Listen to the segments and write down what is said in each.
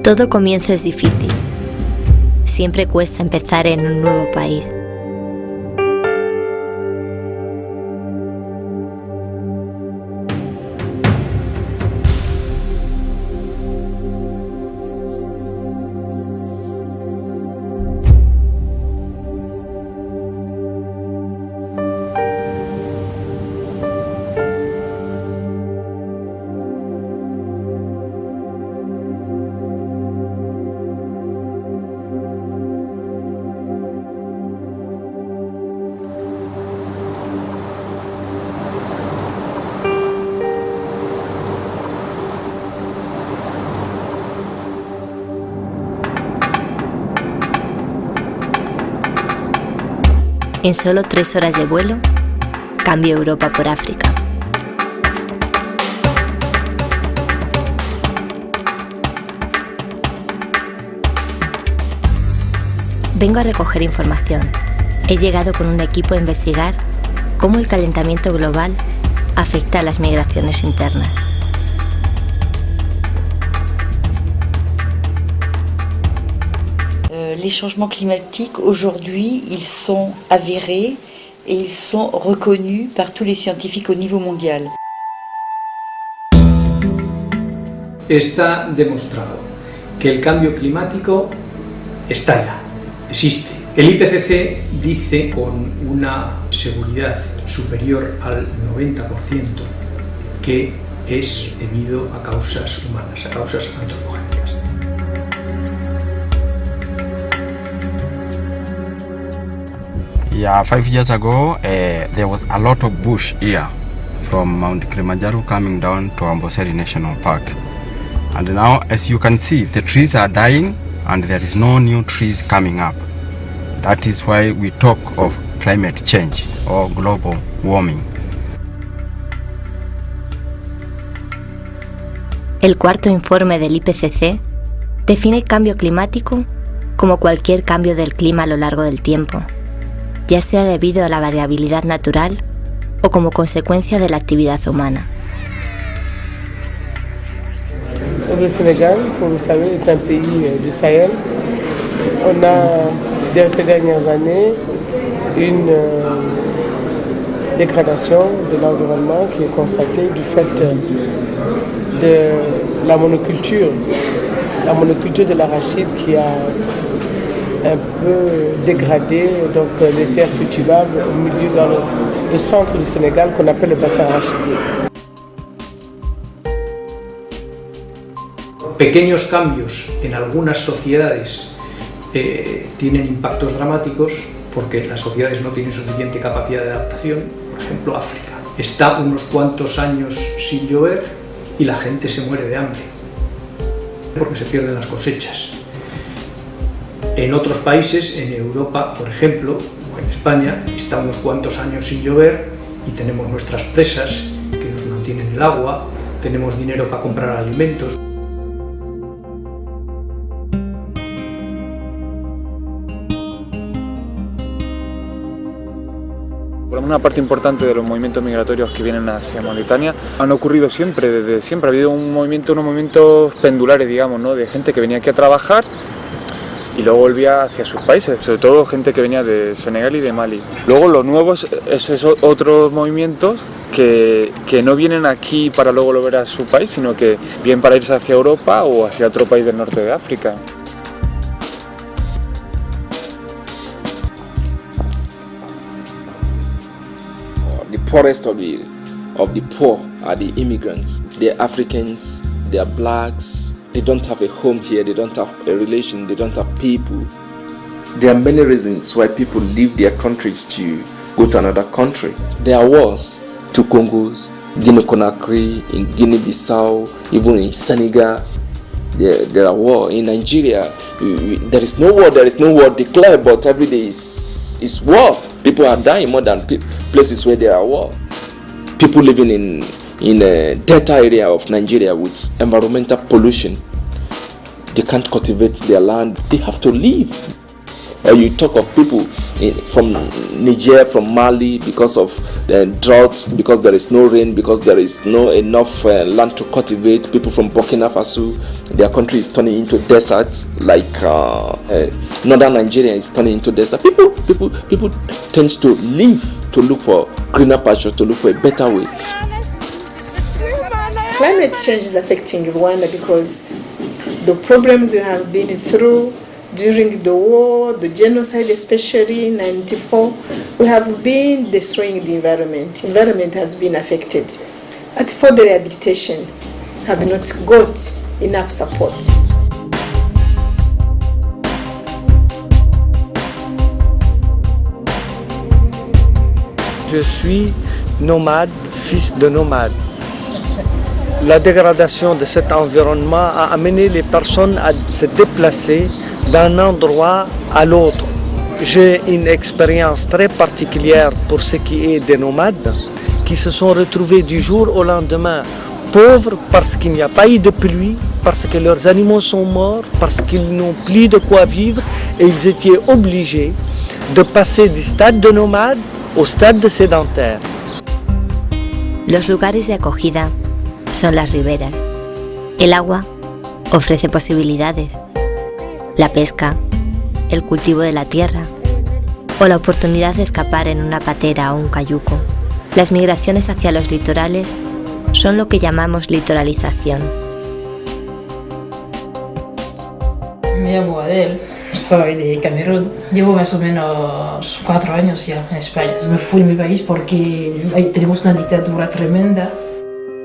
Todo comienzo es difícil. Siempre cuesta empezar en un nuevo país. En solo 3 horas de vuelo, cambio Europa por África. Vengo a recoger información. He llegado con un equipo a investigar cómo el calentamiento global afecta a las migraciones internas. Les changements climatiques, aujourd'hui, ils sont avérés et ils sont reconnus par tous les scientifiques au niveau mondial. Está demostrado que el cambio climático está ya, existe. El IPCC dice con una seguridad superior al 90% que es debido a causas humanas, a causas antropogénicas. Yeah, 5 years ago, there was a lot of bush here from Mount Kilimanjaro coming down to Amboseli National Park. And now, as you can see, the trees are dying and there is no new trees coming up. That is why we talk of climate change or global warming. El cuarto informe del IPCC define el cambio climático como cualquier cambio del clima a lo largo del tiempo, ya sea debido a la variabilidad natural o como consecuencia de la actividad humana. Le Sénégal, comme vous savez, est un pays du Sahel. On a, ces dernières années, une dégradation de l'environnement qui est constatée du fait de la monoculture de l'arachide qui a un peu dégradé donc, les terres cultivables au milieu dans le centre du Sénégal qu'on appelle le bassin arachidier. Pequeños cambios en algunas sociedades tienen impactos dramáticos porque las sociedades no tienen suficiente capacidad de adaptación. Por ejemplo, África está unos cuantos años sin llover y la gente se muere de hambre porque se pierden las cosechas. En otros países, en Europa, por ejemplo, o en España, está unos cuantos años sin llover y tenemos nuestras presas que nos mantienen el agua, tenemos dinero para comprar alimentos. Una parte importante de los movimientos migratorios que vienen hacia Mauritania han ocurrido siempre, desde siempre. Ha habido unos movimientos pendulares, digamos, ¿no? De gente que venía aquí a trabajar y luego volvía hacia sus países, sobre todo gente que venía de Senegal y de Mali. Luego los nuevos es esos otros movimientos que no vienen aquí para luego volver a su país, sino que vienen para irse hacia Europa o hacia otro país del norte de África. The poorest of the poor are the immigrants. They're Africans, they're blacks. They don't have a home here, they don't have a relation, they don't have people. There are many reasons why people leave their countries to go to another country. There are wars, 2 Congos, Guinea-Conakry, in Guinea-Bissau, even in Senegal. There are wars. In Nigeria, there is no war declared, but every day is war. People are dying more than places where there are war. People living in a delta area of Nigeria with environmental pollution, they can't cultivate their land. They have to leave. Or you talk of people from Niger, from Mali, because of the drought, because there is no rain, because there is no enough land to cultivate. People from Burkina Faso, their country is turning into deserts, like northern Nigeria is turning into desert. People tend to leave to look for greener pasture, to look for a better way. Climate change is affecting Rwanda because the problems we have been through during the war, the genocide, especially in 1994, we have been destroying the environment. Environment has been affected. But for the rehabilitation, have not got enough support. Je suis nomade, fils de nomade. La dégradation de cet environnement a amené les personnes à se déplacer d'un endroit à l'autre. J'ai une expérience très particulière pour ce qui est des nomades qui se sont retrouvés du jour au lendemain pauvres parce qu'il n'y a pas eu de pluie, parce que leurs animaux sont morts, parce qu'ils n'ont plus de quoi vivre et ils étaient obligés de passer du stade de nomade au stade de sédentaire. Los lugares de acogida son las riberas. El agua ofrece posibilidades. La pesca, el cultivo de la tierra o la oportunidad de escapar en una patera o un cayuco. Las migraciones hacia los litorales son lo que llamamos litoralización. Me llamo Adel, soy de Camerún. Llevo más o menos 4 años ya en España. Me fui de mi país porque ahí tenemos una dictadura tremenda.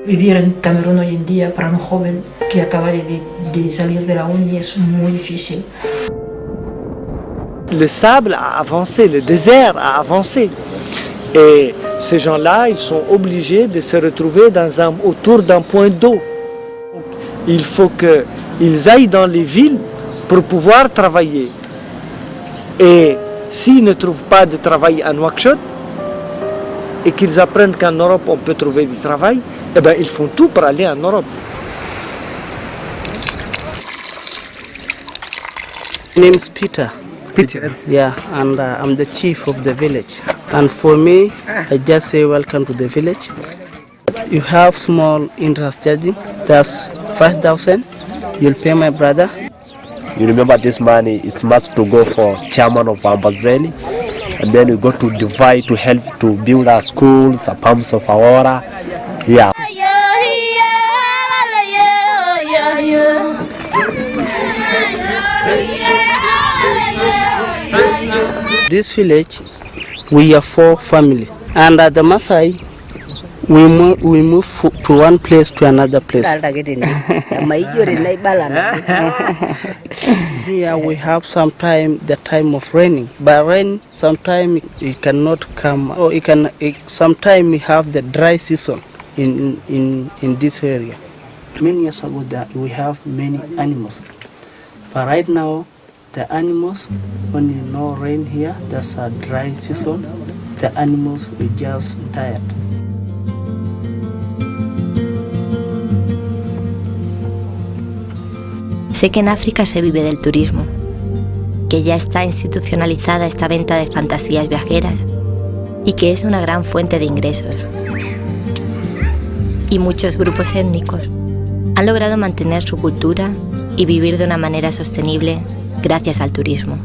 Vivir en Camerún hoy en día para un joven que acaba de salir de la uni es muy difícil. Le sable a avancé, le désert a avancé. Et ces gens-là, ils sont obligés de se retrouver autour d'un point d'eau. Il faut qu'ils aillent dans les villes pour pouvoir travailler. Et s'ils ne trouvent pas de travail à Nouakchott et qu'ils apprennent qu'en Europe on peut trouver du travail, eh bien, ils font tout pour aller en Europe. My name is Peter. Peter? Yeah, and I'm the chief of the village. And for me, I just say welcome to the village. You have small interest charging, that's 5,000. You'll pay my brother. You remember this money, it's must to go for chairman of Ambazeli. And then we go to divide to help to build our schools, our pumps of our water. Yeah. This village, we are 4 families. And at the Maasai, we move to one place to another place. Here we have the time of raining. But rain, sometimes it cannot come, or sometimes we have the dry season in this area. Many years ago we have many animals. But right now, the animals, when no rain here, there's a dry season, the animals will just tired. Sé que en África se vive del turismo, que ya está institucionalizada esta venta de fantasías viajeras y que es una gran fuente de ingresos. Y muchos grupos étnicos han logrado mantener su cultura y vivir de una manera sostenible gracias al turismo.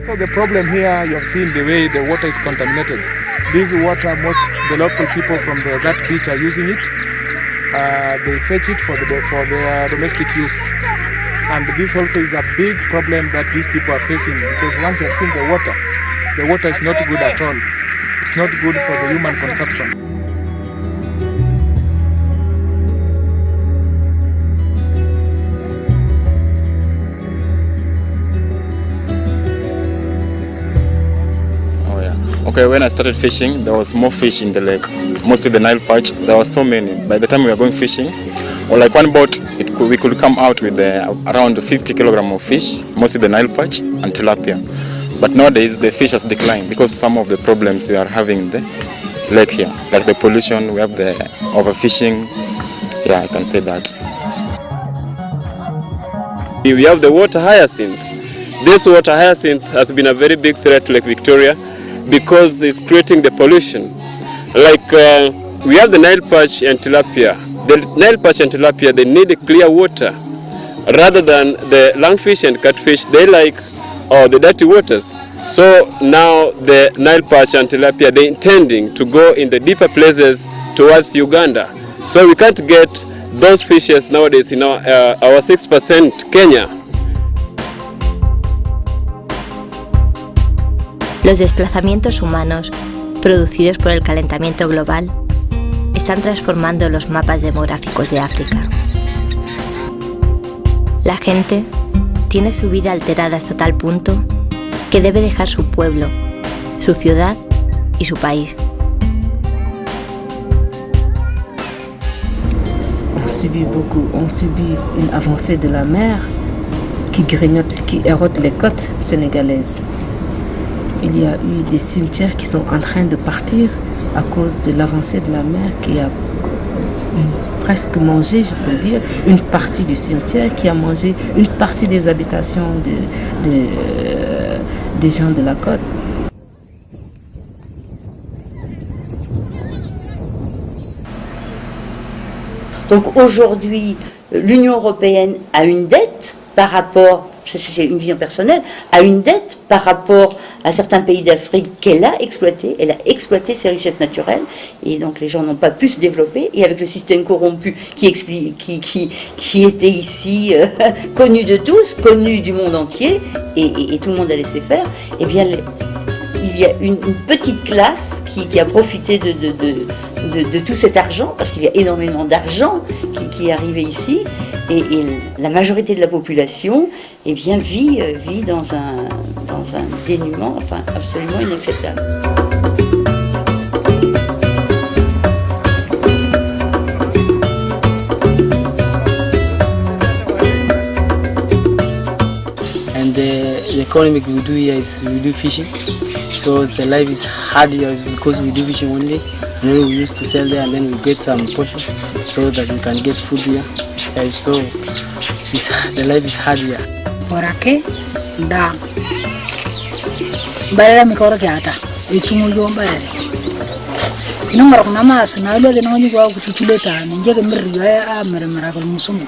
So the problem here, you have seen the way the water is contaminated. This water, the local people from that beach are using it. They fetch it for their domestic use. And this also is a big problem that these people are facing, because once you have seen the water is not good at all. It's not good for the human consumption. Okay, when I started fishing, there was more fish in the lake, mostly the Nile perch. There were so many. By the time we were going fishing, or like one boat, we could come out with around 50 kilograms of fish, mostly the Nile perch and tilapia. But nowadays, the fish has declined because some of the problems we are having in the lake here, like the pollution, we have the overfishing. Yeah, I can say that. we have the water hyacinth. This water hyacinth has been a very big threat to Lake Victoria because it's creating the pollution. Like we have the Nile perch and tilapia. The Nile perch and tilapia, they need clear water rather than the lungfish and catfish. They like the dirty waters. So now the Nile perch and tilapia, they're intending to go in the deeper places towards Uganda. So we can't get those fishes nowadays in our 6% Kenya. Los desplazamientos humanos, producidos por el calentamiento global, están transformando los mapas demográficos de África. La gente tiene su vida alterada hasta tal punto que debe dejar su pueblo, su ciudad y su país. On subit une avancée de la mer qui grignote, qui érode les côtes sénégalaises. Il y a eu des cimetières qui sont en train de partir à cause de l'avancée de la mer qui a presque mangé, je peux dire, une partie du cimetière, qui a mangé une partie des habitations des gens de la côte. Donc aujourd'hui, l'Union européenne a une dette par rapport, c'est une vision personnelle, a une dette par rapport à certains pays d'Afrique qu'elle a exploité. Elle a exploité ses richesses naturelles et donc les gens n'ont pas pu se développer. Et avec le système corrompu qui était ici connu de tous, connu du monde entier et tout le monde a laissé faire, eh bien il y a une petite classe qui a profité de tout cet argent, parce qu'il y a énormément d'argent qui est arrivé ici, et la majorité de la population eh bien, vit dans un dénuement absolument inacceptable. And the economic we do here is we do fishing. So the life is hard here because we do fishing only. And then we used to sell there and then we get some portion so that we can get food here. So the life is hard here. Borake da barela mikoro kyata itumu yombarele ino marokuna mas na lo de nonyi kwa kututuleta njeke miryo ya meremera kwa musumu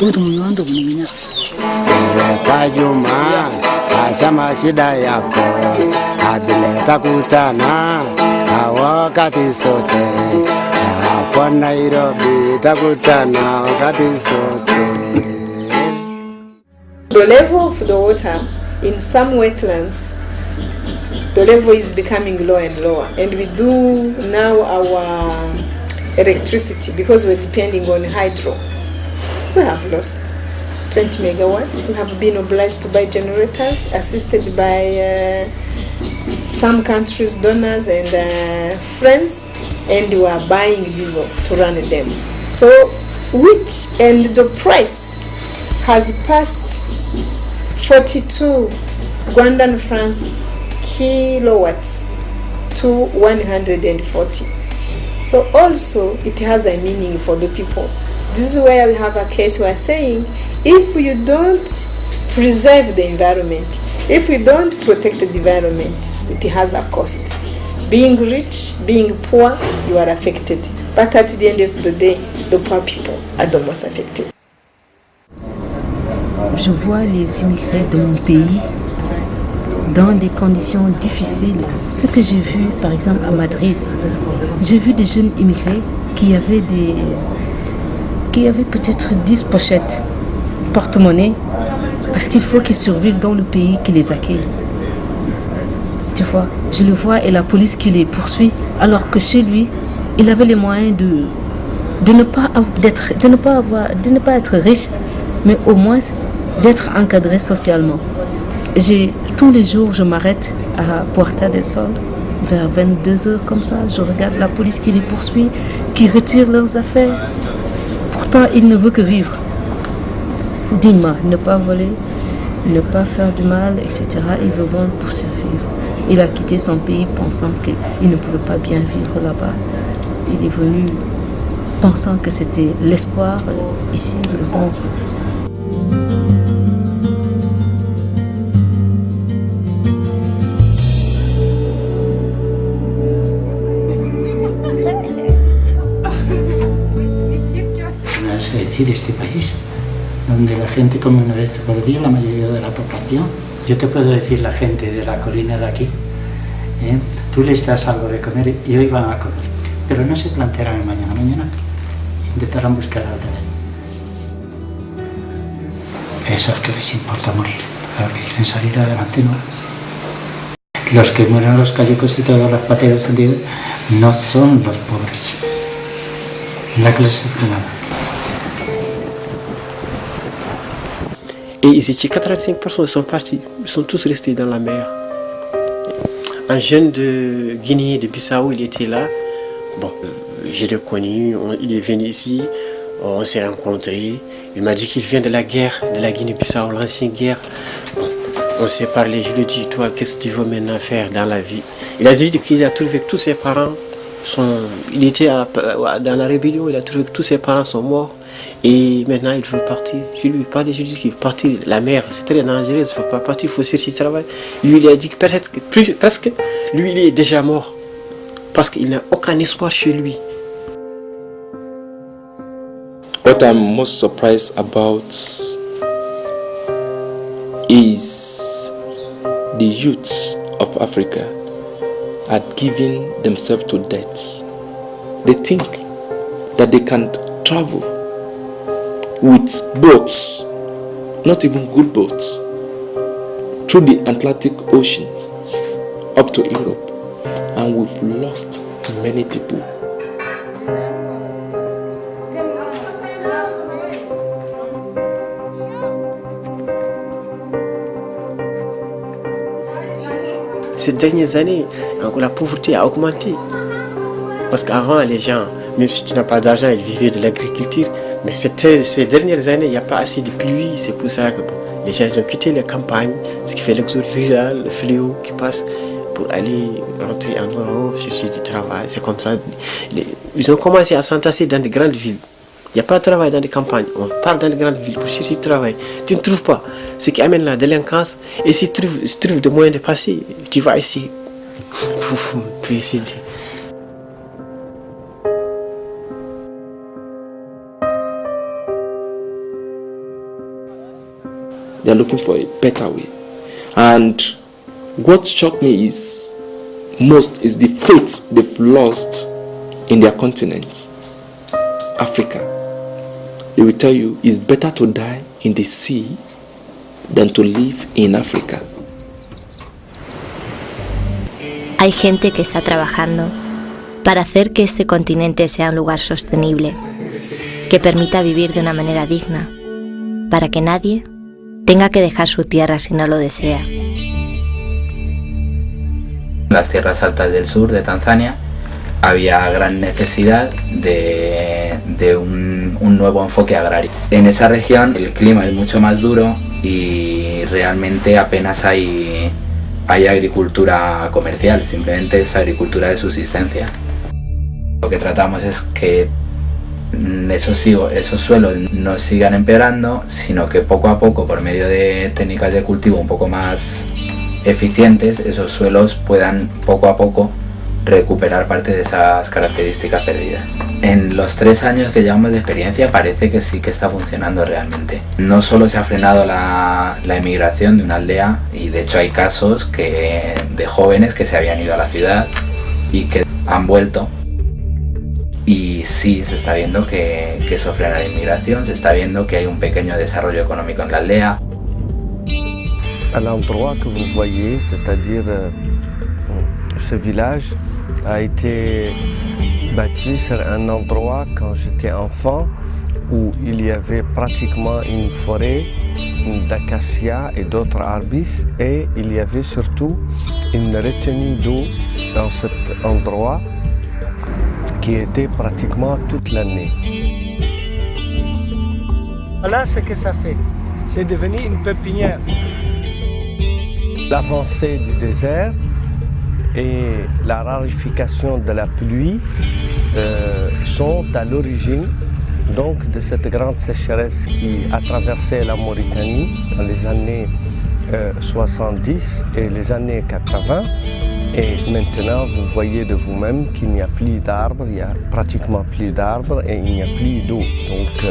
itumu yondo kuninya Kajuma asama shida yako abileta kutana wakati sote hapo Nairobi takutana wakati sote. The level of the water in some wetlands, the level is becoming lower and lower, and we do now our electricity because we're depending on hydro. We have lost 20 megawatts. We have been obliged to buy generators assisted by some countries, donors and friends, and we are buying diesel to run them. So, and the price has passed 42 Rwandan francs kilowatts to 140. So also it has a meaning for the people. This is where we have a case we are saying, if you don't preserve the environment, if you don't protect the environment, it has a cost. Being rich, being poor, you are affected. But at the end of the day, the poor people are the most affected. Je vois les immigrés de mon pays dans des conditions difficiles. Ce que j'ai vu, par exemple, à Madrid, j'ai vu des jeunes immigrés qui avaient peut-être 10 pochettes, porte-monnaie, parce qu'il faut qu'ils survivent dans le pays qui les accueille. Tu vois, je le vois et la police qui les poursuit, alors que chez lui, il avait les moyens de ne pas être riche, mais au moins d'être encadré socialement. Tous les jours, je m'arrête à Puerta del Sol, vers 22h comme ça. Je regarde la police qui les poursuit, qui retire leurs affaires. Pourtant, il ne veut que vivre dignement, ne pas voler, ne pas faire du mal, etc. Il veut vendre pour survivre. Il a quitté son pays pensant qu'il ne pouvait pas bien vivre là-bas. Il est venu pensant que c'était l'espoir ici, mais bon. decir este país, donde la gente come una vez por día, la mayoría de la población. Yo te puedo decir la gente de la colina de aquí, tú les das algo de comer y hoy van a comer, pero no se plantearán el mañana, intentarán buscar otra vez. Eso es que les importa morir, a los que quieren salir adelante no. Los que mueren los cayucos y todas las pateras antiguas no son los pobres, la clase formada. Et ici, 85 personnes sont parties, ils sont tous restés dans la mer. Un jeune de Guinée, de Bissau, il était là. Bon, je l'ai connu, il est venu ici, on s'est rencontrés. Il m'a dit qu'il vient de la guerre, de la Guinée-Bissau, l'ancienne guerre. Bon, on s'est parlé, je lui ai dit, toi, qu'est-ce que tu veux maintenant faire dans la vie? Il a dit qu'il a trouvé que tous ses parents, il était dans la rébellion, il a trouvé que tous ses parents sont morts. Et maintenant, il veut partir. Je lui ai parlé, je lui ai dit qu'il veut partir. La mer, c'est très dangereux, il ne faut pas partir, il faut chercher du travail. Lui, il a dit que presque, lui, il est déjà mort. Parce qu'il n'a aucun espoir chez lui. What I'm most surprised about is the youths of Africa are giving themselves to death. They think that they can travel with boats, not even good boats, through the Atlantic Ocean up to Europe, and we've lost many people. Ces dernières années, la pauvreté a augmenté. Parce qu'avant, les gens, même si tu n'as pas d'argent, ils vivaient de l'agriculture. Mais ces dernières années, il n'y a pas assez de pluie. C'est pour ça que les gens ils ont quitté les campagnes. Ce qui fait l'exode rural, le fléau qui passe pour aller rentrer en Europe, chercher du travail. C'est comme ça. Ils ont commencé à s'entasser dans de grandes villes. Il n'y a pas de travail dans les campagnes. On part dans les grandes villes pour chercher du travail. Tu ne trouves pas. Ce qui amène la délinquance. Et si tu trouves des moyens de passer, tu vas essayer. Pour essayer de... They are looking for a better way. And what shocked me is the faith they've lost in their continent, Africa. They will tell you it's better to die in the sea than to live in Africa. Hay gente que está trabajando para hacer que este continente sea un lugar sostenible, que permita vivir de una manera digna, para que nadie tenga que dejar su tierra si no lo desea. En las tierras altas del sur de Tanzania había gran necesidad de un nuevo enfoque agrario. En esa región el clima es mucho más duro y realmente apenas hay agricultura comercial, simplemente es agricultura de subsistencia. Lo que tratamos es que esos suelos no sigan empeorando, sino que poco a poco, por medio de técnicas de cultivo un poco más eficientes, esos suelos puedan poco a poco recuperar parte de esas características perdidas. En los 3 años que llevamos de experiencia parece que sí que está funcionando realmente. No solo se ha frenado la emigración de una aldea, y de hecho hay casos de jóvenes que se habían ido a la ciudad y que han vuelto. Y sí, se está viendo que eso frena la inmigración, se está viendo que hay un pequeño desarrollo económico en la aldea. À l'endroit que vous voyez, c'est-à-dire ce village, a été bâti sur un endroit quand j'étais enfant où il y avait pratiquement une forêt d'acacias et d'autres arbustes, et il y avait surtout une retenue d'eau dans cet endroit qui était pratiquement toute l'année. Voilà ce que ça fait. C'est devenu une pépinière. L'avancée du désert et la rarification de la pluie sont à l'origine donc de cette grande sécheresse qui a traversé la Mauritanie dans les années 70 et les années 80. Et maintenant, vous voyez de vous-même qu'il n'y a plus d'arbres, il n'y a pratiquement plus d'arbres et il n'y a plus d'eau. Donc,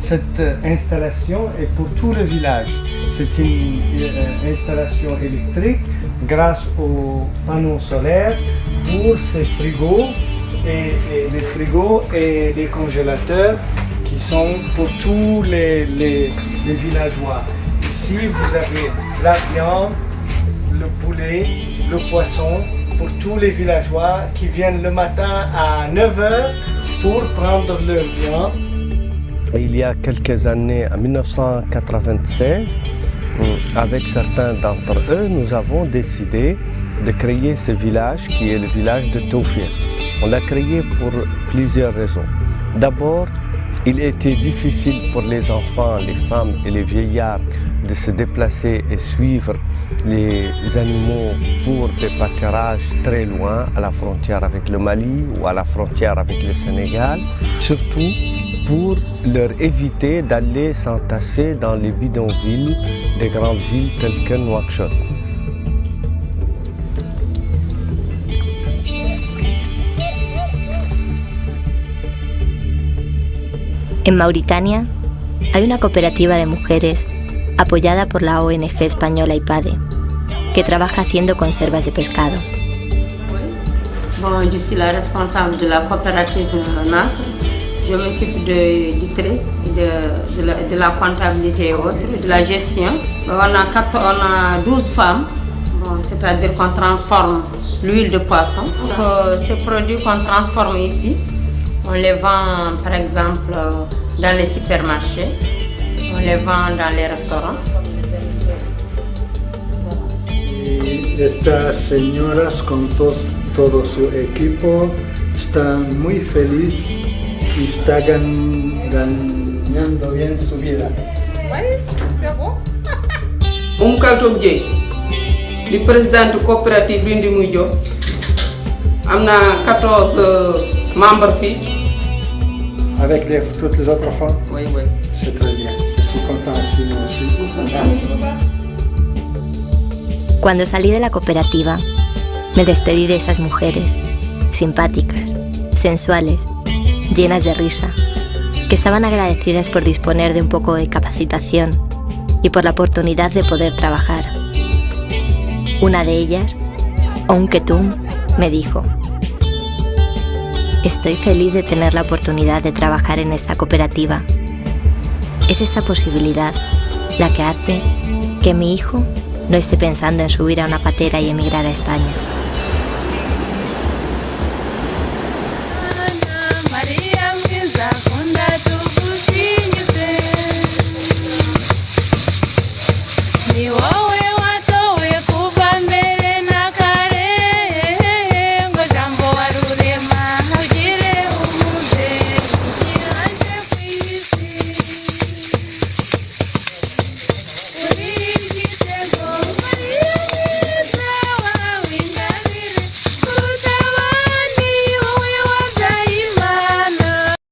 Cette installation est pour tout le village. C'est une installation électrique grâce aux panneaux solaires pour ces frigos et les frigos et les congélateurs qui sont pour tous les villageois. Ici, vous avez la viande, le poulet, le poisson pour tous les villageois qui viennent le matin à 9h pour prendre leur viande. Il y a quelques années, en 1996, avec certains d'entre eux, nous avons décidé de créer ce village qui est le village de Tawfiq. On l'a créé pour plusieurs raisons. D'abord, il était difficile pour les enfants, les femmes et les vieillards de se déplacer et suivre les animaux pour des pâturages très loin, à la frontière avec le Mali ou à la frontière avec le Sénégal. Surtout pour leur éviter d'aller s'entasser dans les bidonvilles des grandes villes telles que Nouakchott. En Mauritania hay una cooperativa de mujeres apoyada por la ONG española IPADE, que trabaja haciendo conservas de pescado. Bon, je suis la responsable de la coopérative Nasr. Je m'occupe du trait, de la comptabilité et autres, de la gestion. On a 12 femmes, bon, c'est-à-dire qu'on transforme l'huile de poisson. Ces produits qu'on transforme ici, on les vend par exemple dans les supermarchés, on les vend dans les restaurants. Y estas señoras con todo su equipo están muy felices y están ganando bien su vida. Kaltom Dieye di présidente coopérative Rindi Muy Diop am na 14 membres fii. Avec toutes les autres femmes? Oui. C'est très bien. Je suis content aussi, moi aussi. Cuando salí de la cooperativa, me despedí de esas mujeres, simpáticas, sensuales, llenas de risa, que estaban agradecidas por disponer de un poco de capacitación y por la oportunidad de poder trabajar. Una de ellas, Ketum, me dijo: estoy feliz de tener la oportunidad de trabajar en esta cooperativa. Es esta posibilidad la que hace que mi hijo no esté pensando en subir a una patera y emigrar a España.